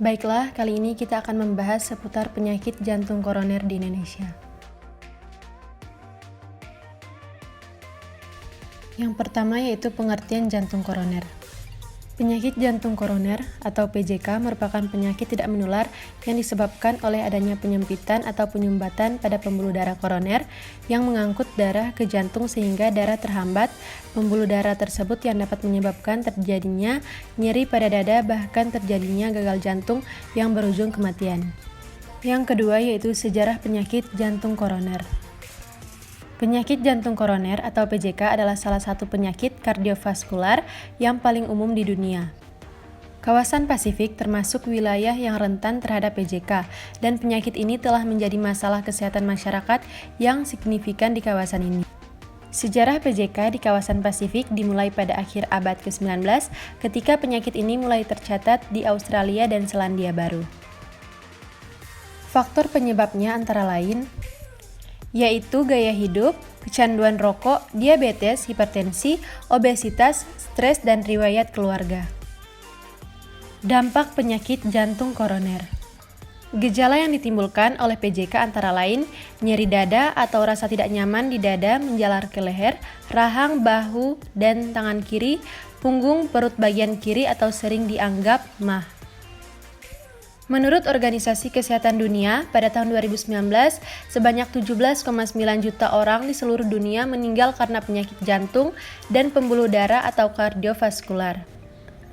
Baiklah, kali ini kita akan membahas seputar penyakit jantung koroner di Indonesia. Yang pertama yaitu pengertian jantung koroner. Penyakit jantung koroner atau PJK merupakan penyakit tidak menular yang disebabkan oleh adanya penyempitan atau penyumbatan pada pembuluh darah koroner yang mengangkut darah ke jantung sehingga darah terhambat. Pembuluh darah tersebut yang dapat menyebabkan terjadinya nyeri pada dada bahkan terjadinya gagal jantung yang berujung kematian. Yang kedua yaitu sejarah penyakit jantung koroner. Penyakit jantung koroner atau PJK adalah salah satu penyakit kardiovaskular yang paling umum di dunia. Kawasan Pasifik termasuk wilayah yang rentan terhadap PJK, dan penyakit ini telah menjadi masalah kesehatan masyarakat yang signifikan di kawasan ini. Sejarah PJK di kawasan Pasifik dimulai pada akhir abad ke-19 ketika penyakit ini mulai tercatat di Australia dan Selandia Baru. Faktor penyebabnya antara lain yaitu gaya hidup, kecanduan rokok, diabetes, hipertensi, obesitas, stres, dan riwayat keluarga. Dampak penyakit jantung koroner. Gejala yang ditimbulkan oleh PJK antara lain nyeri dada atau rasa tidak nyaman di dada menjalar ke leher, rahang, bahu, dan tangan kiri, punggung, perut bagian kiri atau sering dianggap MAH. Menurut Organisasi Kesehatan Dunia, pada tahun 2019, sebanyak 17,9 juta orang di seluruh dunia meninggal karena penyakit jantung dan pembuluh darah atau kardiovaskular.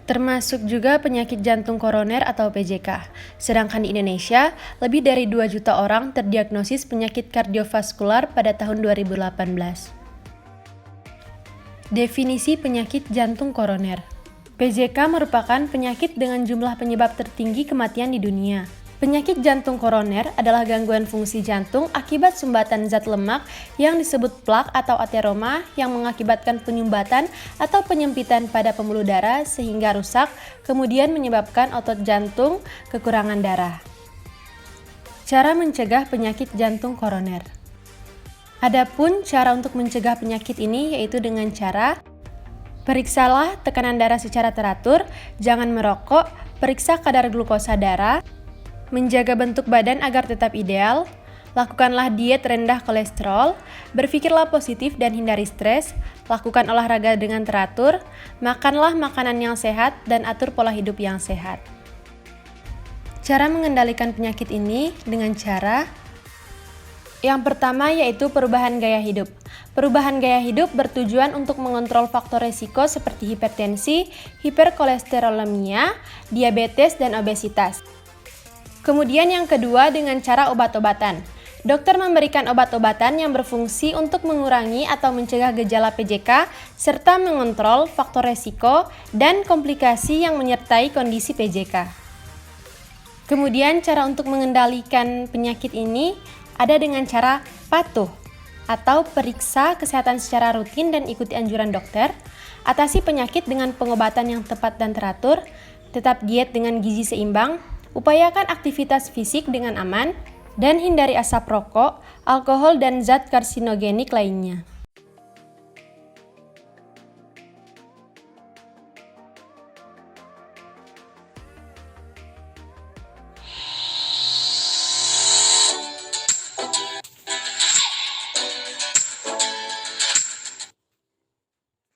Termasuk juga penyakit jantung koroner atau PJK. Sedangkan di Indonesia, lebih dari 2 juta orang terdiagnosis penyakit kardiovaskular pada tahun 2018. Definisi penyakit jantung koroner. PJK merupakan penyakit dengan jumlah penyebab tertinggi kematian di dunia. Penyakit jantung koroner adalah gangguan fungsi jantung akibat sumbatan zat lemak yang disebut plak atau ateroma yang mengakibatkan penyumbatan atau penyempitan pada pembuluh darah sehingga rusak, kemudian menyebabkan otot jantung kekurangan darah. Cara mencegah penyakit jantung koroner. Adapun cara untuk mencegah penyakit ini yaitu dengan cara periksalah tekanan darah secara teratur, jangan merokok, periksa kadar glukosa darah, menjaga bentuk badan agar tetap ideal, lakukanlah diet rendah kolesterol, berpikirlah positif dan hindari stres, lakukan olahraga dengan teratur, makanlah makanan yang sehat, dan atur pola hidup yang sehat. Cara mengendalikan penyakit ini dengan cara yang pertama yaitu perubahan gaya hidup. Perubahan gaya hidup bertujuan untuk mengontrol faktor risiko seperti hipertensi, hiperkolesterolemia, diabetes, dan obesitas. Kemudian yang kedua dengan cara obat-obatan. Dokter memberikan obat-obatan yang berfungsi untuk mengurangi atau mencegah gejala PJK serta mengontrol faktor risiko dan komplikasi yang menyertai kondisi PJK. Kemudian cara untuk mengendalikan penyakit ini ada dengan cara patuh atau periksa kesehatan secara rutin dan ikuti anjuran dokter, atasi penyakit dengan pengobatan yang tepat dan teratur, tetap diet dengan gizi seimbang, upayakan aktivitas fisik dengan aman, dan hindari asap rokok, alkohol, dan zat karsinogenik lainnya.